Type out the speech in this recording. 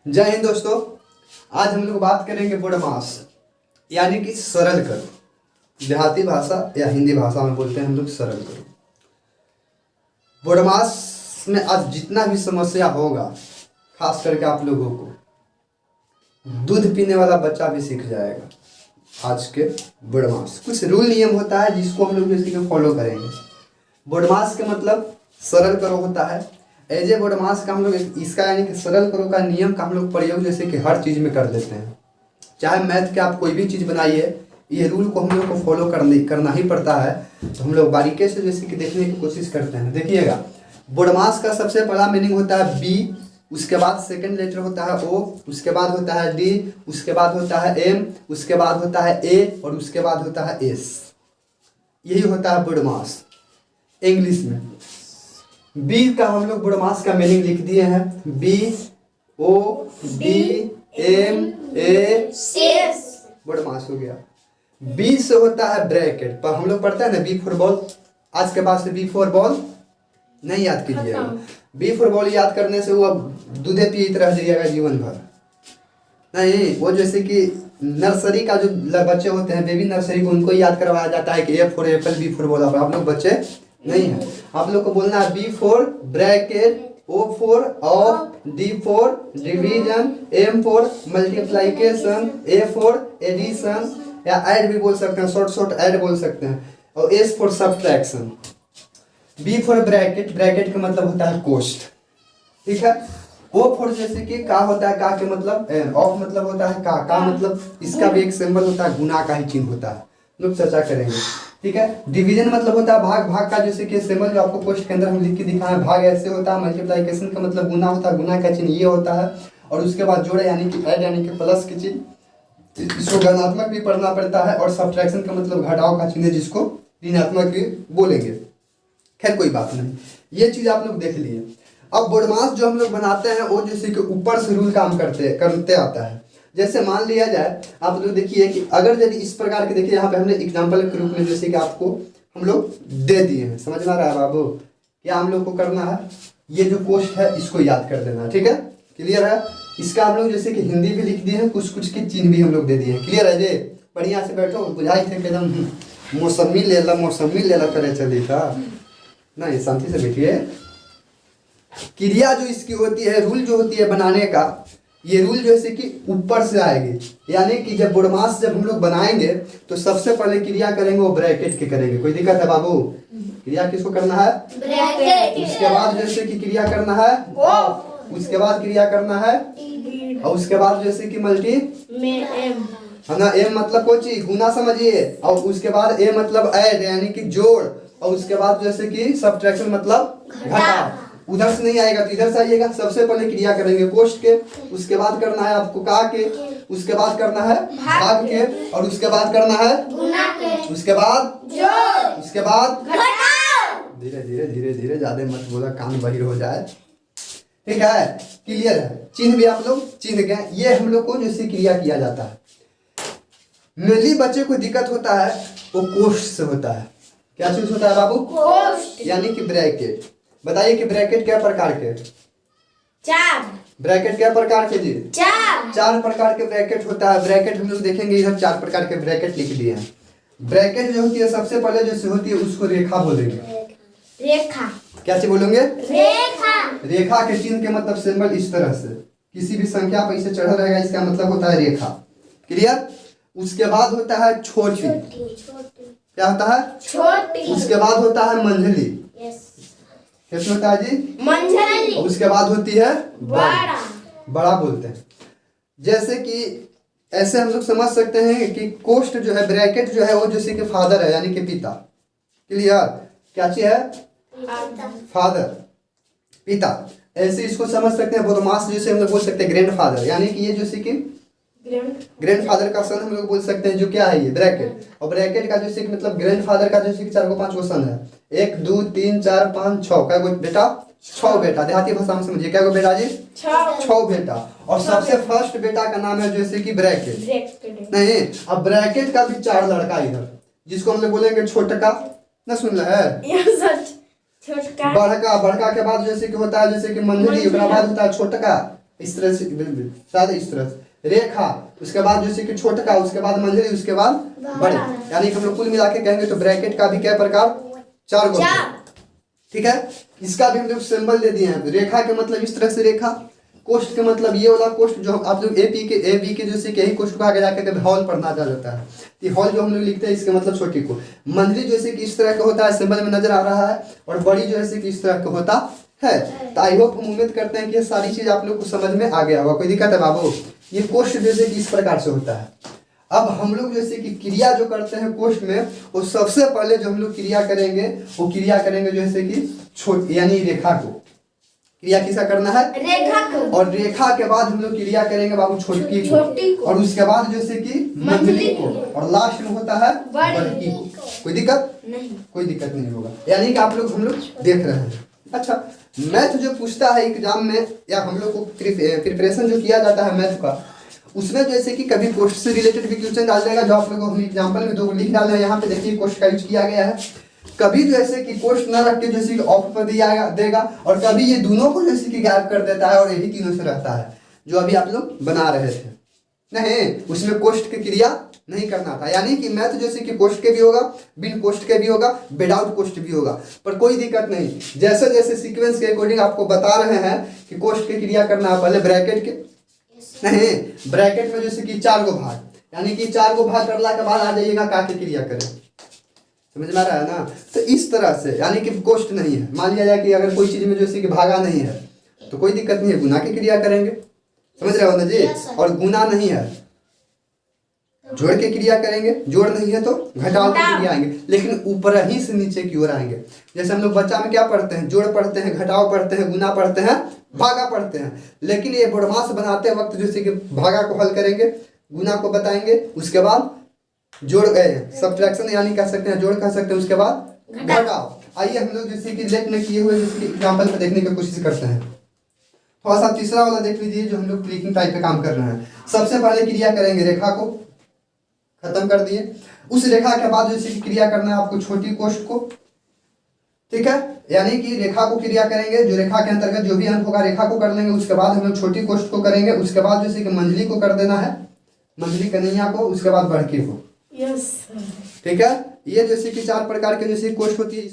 जय हिंद दोस्तों। आज हम लोग बात करेंगे बोडमास यानी कि सरल करो। देहाती भाषा या हिंदी भाषा में बोलते हैं हम लोग सरल करो। बोडमास में आज जितना भी समस्या होगा, खास करके आप लोगों को, दूध पीने वाला बच्चा भी सीख जाएगा। आज के बोडमास कुछ रूल नियम होता है जिसको हम लोग जैसे कि फॉलो करेंगे। बोडमास का मतलब सरल करो होता है। एज ए बोडमास का हम लोग इसका यानी कि सरल करो का नियम का हम लोग प्रयोग जैसे कि हर चीज़ में कर लेते हैं। चाहे मैथ के आप कोई भी चीज़ बनाइए, ये रूल को हम लोग को फॉलो करना ही पड़ता है। तो हम लोग बारीकी से जैसे कि देखने की कोशिश करते हैं। देखिएगा, बोडमास का सबसे बड़ा मीनिंग होता है बी, उसके बाद सेकंड लेटर होता है ओ, उसके बाद होता है डी, उसके बाद होता है एम, उसके बाद होता है ए और उसके बाद होता है एस। यही होता है बोडमास इंग्लिश में। बी का हम लोग बोडमास का मीनिंग लिख दिए हैं, B O D M A BODMAS हो गया। बी से होता है ब्रैकेट, पर हम लोग पढ़ते हैं ना बी फॉर बॉल। आज के बाद से बी फॉर बॉल नहीं याद कीजिएगा। बी फॉर बॉल याद करने से वो अब दूधे पीते रह जाइएगा जीवन भर। नहीं, वो जैसे कि नर्सरी का जो बच्चे होते हैं, बेबी नर्सरी को, उनको याद करवाया जाता है कि A for apple, B for ball. आप लोग बच्चे नहीं है, आप लोग को बोलना है B for bracket, O for of, D for division, M for multiplication, A for addition या ऐड भी बोल सकते हैं, शॉर्ट ऐड बोल सकते हैं, और S for subtraction. B for bracket, bracket का मतलब होता है कोष्ठ, ठीक है। ओ फॉर जैसे कि का होता है, का के मतलब, ऑफ मतलब होता है का मतलब इसका भी एक सिंबल होता है, गुना का ही चिन्ह होता है। लोग चर्चा करेंगे, ठीक है। डिवीजन मतलब होता है भाग, भाग का जैसे कि सिंबल जो आपको पोस्ट के अंदर हम लिख के दिखाएं, भाग ऐसे होता है। मल्टीप्लिकेशन का मतलब गुना होता है, गुना का चिन्ह ये होता है। और उसके बाद जोड़े यानी कि ऐड यानी कि प्लस की चिन्ह, इसको गणात्मक भी पढ़ना पड़ता है। और सब्ट्रैक्शन का मतलब घटाव का चिन्ह, जिसको ऋणात्मक भी बोलेंगे। खैर कोई बात नहीं, ये चीज आप लोग देख लिए। अब बोडमास जो हम लोग बनाते हैं वो जैसे कि ऊपर से रूल काम करते आता है। जैसे मान लिया जाए, आप लोग देखिए कि अगर यदि इस प्रकार के, देखिए यहाँ पे हमने एग्जाम्पल के रूप में जैसे कि आपको हम लोग दे दिए हैं। समझ में आ रहा है बाबू? क्या हम लोग को करना है, ये जो कोष्ठ है इसको याद कर देना, ठीक है। क्लियर है? इसका हम लोग जैसे कि हिंदी भी लिख दिए हैं, कुछ कुछ के चिन्ह भी हम लोग दे दिए हैं। क्लियर है जी? बढ़िया से बैठो, बुझाई थे कि एकदम मौसमी ले ला करे चली था। नहीं, शांति से बैठिए। क्रिया जो इसकी होती है, रूल जो होती है बनाने का, ये रूल जैसे कि ऊपर से आएगी। यानी कि जब बोडमास जब हम लोग बनाएंगे तो सबसे पहले क्रिया करेंगे वो ब्रैकेट के करेंगे। कोई दिक्कत है बाबू? क्रिया किसको करना है? ब्रैकेट। उसके बाद जैसे कि क्रिया करना है उसके बाद क्रिया करना है, और उसके बाद जैसे कि मल्टी है ना, एम मतलब कोई चीज गुना समझिए, और उसके बाद ए मतलब ऐड यानी कि जोड़, और उसके बाद जैसे कि सब्ट्रैक्शन मतलब घटा। उधर से नहीं आएगा तो इधर से आइएगा। सबसे पहले क्रिया करेंगे कोष्ठ के, उसके बाद करना है आपको का के, उसके बाद करना है भाग के, और उसके बाद करना है गुना के, उसके बाद उसके बाद धीरे धीरे धीरे धीरे, ज्यादा मत बोला, कान बहिर हो जाए, ठीक है। क्लियर है? चिन्ह भी आप लोग चिन्ह गए। ये हम लोग को जैसे क्रिया किया जाता है। मेनली बच्चे को दिक्कत होता है वो कोष्ठ से होता है। क्या चीज होता है बाबू? कोष्ठ यानी कि ब्रैकेट। बताइए कि ब्रैकेट क्या प्रकार के? चार। ब्रैकेट क्या प्रकार के जी? चार प्रकार के ब्रैकेट होता है। ब्रैकेट हम लोग देखेंगे, इधर 4 प्रकार के ब्रैकेट लिख दिए हैं। ब्रैकेट जो होती है सबसे पहले जैसे होती है उसको रेखा बोलेंगे। रेखा क्या चीज बोलेंगे? रेखा। रेखा के चिन्ह के मतलब सिंबल इस तरह से किसी भी संख्या पर इसे चढ़ा रहेगा, इसका मतलब होता है रेखा। क्लियर? उसके बाद होता है छोटी। क्या होता है? छोटी। उसके बाद होता है मंझली। कैसे होता है जी? मंझली। उसके बाद होती है बड़ा। बड़ा बोलते हैं। जैसे कि ऐसे हम लोग समझ सकते हैं कि कोष्ठ जो है, ब्रैकेट जो है, वो जैसे कि फादर है यानी कि पिता। क्लियर? क्या चीज है? फादर, पिता। ऐसे इसको समझ सकते हैं। बोडमास जैसे हम लोग बोल सकते हैं ग्रैंड फादर, यानी कि ये जैसे कि ग्रैंड फादर का सन हम लोग बोल सकते हैं, जो क्या है ये ब्रैकेट। और ब्रैकेट का जैसे कि मतलब ग्रैंड फादर का जैसे कि 4 को 5 को सन है, 1 2 3 4 5 6। क्या बेटा? 6 बेटा। देहाती भाषा में समझिए, क्या बेटा जी? 6 बेटा। और सबसे फर्स्ट बेटा का नाम है जैसे कि ब्रैकेट। नहीं, अब ब्रैकेट का भी 4 लड़का इधर, जिसको हम लोग बोलेंगे छोटका। ना सुन ले, बड़का। बड़का के बाद जैसे कि होता है जैसे कि मंझली, उसके बाद होता है छोटका, इस तरह से, शायद इस तरह से रेखा, उसके बाद जैसे कि छोटका, उसके बाद मंझली, उसके बाद बड़े, यानी कि हम लोग कुल मिला के कहेंगे तो ब्रैकेट का भी क्या प्रकार, 4 गो। ठीक है, इसका भी हम लोग सिंबल दे दिए हैं। रेखा के मतलब इस तरह से रेखा, कोष्ठ के मतलब ये वाला कोष्ठ जो आप लोग ए बी के जैसे कि यही कोष्ठ को आगे जाकर हॉल पढ़ना जा जाता है, ये हॉल जो हम लोग लिखते हैं इसके मतलब छोटी को। मंझली जैसे कि इस तरह का होता है, सिंबल में नजर आ रहा है, और बड़ी जो है कि इस तरह का होता है। तो आई होप हम उम्मीद करते हैं कि ये सारी चीज आप लोग को समझ में आ गया होगा। कोई दिक्कत है बाबू? ये कोष्ठ जैसे कि इस प्रकार से होता है। अब हम लोग जैसे कि क्रिया जो करते हैं कोष्ठ में, वो सबसे पहले जो हम लोग क्रिया करेंगे वो क्रिया करेंगे जैसे कि छोटी यानी रेखा को। क्रिया किसका करना है? रेखा को। और रेखा के बाद हम लोग क्रिया करेंगे बाबू छोटी को, और उसके बाद जैसे कि मंझली को, और लास्ट में होता है बड़ी को। कोई दिक्कत नहीं? कोई दिक्कत नहीं होगा, यानी कि आप लोग हम लोग देख रहे हैं। अच्छा, मैथ जो पूछता है एग्जाम में, या हम लोग को प्रिपरेशन जो किया जाता है मैथ का, उसमें जैसे कि कभी कोष्ठ से रिलेटेड भी क्वेश्चन डाल देगा, जो आप लोगों को हम एग्जाम्पल में 2 लिख डाले हैं यहाँ पे, देखिए कोष्ठ का यूज किया गया है। कभी जैसे कि कोष्ठ न रख के जैसे कि ऑफ पर दिया देगा, और कभी ये दोनों को जैसे कि गायब कर देता है और यही तीनों से रहता है, जो अभी आप लोग बना रहे थे। नहीं, उसमें कोष्ठ की क्रिया नहीं करना था, यानी कि मैथ जैसे कि कोष्ठ के भी होगा, बिन कोष्ठ के भी होगा, विदाउट कोष्ठ भी होगा, पर कोई दिक्कत नहीं। जैसे जैसे सीक्वेंस के अकॉर्डिंग आपको बता रहे हैं कि कोष्ठ की क्रिया करना है, पहले ब्रैकेट के, नहीं ब्रैकेट में जैसे कि 4 गो भाग, यानी कि 4 गो भाग करला के बाद आ जाइएगा का की क्रिया करें। समझ में आ रहा है ना? तो इस तरह से, यानी कि कोष्ठ नहीं है, मान लिया जाए कि अगर कोई चीज में जैसे कि भागा नहीं है तो कोई दिक्कत नहीं है, गुना की क्रिया करेंगे। समझ रहे हो ना जी? और गुना नहीं है, जोड़ के क्रिया करेंगे, जोड़ नहीं है तो घटाव की क्रिया आएंगे, लेकिन ऊपर ही से नीचे की ओर आएंगे। जैसे हम लोग बच्चा में क्या पढ़ते हैं? जोड़ पढ़ते हैं, घटाव पढ़ते हैं, गुना पढ़ते हैं, भागा पढ़ते हैं। लेकिन ये बदमाश बनाते वक्त जैसे कि भागा को हल करेंगे, गुना को बताएंगे, उसके बाद जोड़ सब्ट्रैक्शन यानी कह सकते हैं, जोड़ कह सकते हैं, उसके बाद घटाव। आइए हम लोग जैसे कि लेट में किए हुए जैसे कि एग्जाम्पल पे देखने की कोशिश करते हैं। थोड़ा सा तीसरा वाला देख लीजिए जो हम लोग क्लिकिंग टाइप पे काम कर रहे हैं। सबसे पहले क्रिया करेंगे रेखा को, खत्म कर दिए। उस रेखा के बाद जैसे कि क्रिया करना है आपको छोटी कोष्ठ को, ठीक है, यानी कि रेखा को क्रिया करेंगे, जो रेखा के अंतर्गत जो भी अंक होगा रेखा को कर लेंगे, उसके बाद हम लोग छोटी कोष्ठ को करेंगे, उसके बाद जैसे कि मंझली को कर देना है, मंझली कन्हैया को, उसके बाद बड़की को। यस, ठीक है। ये जैसे कि 4 प्रकार के जैसे कोष्ठ होती है।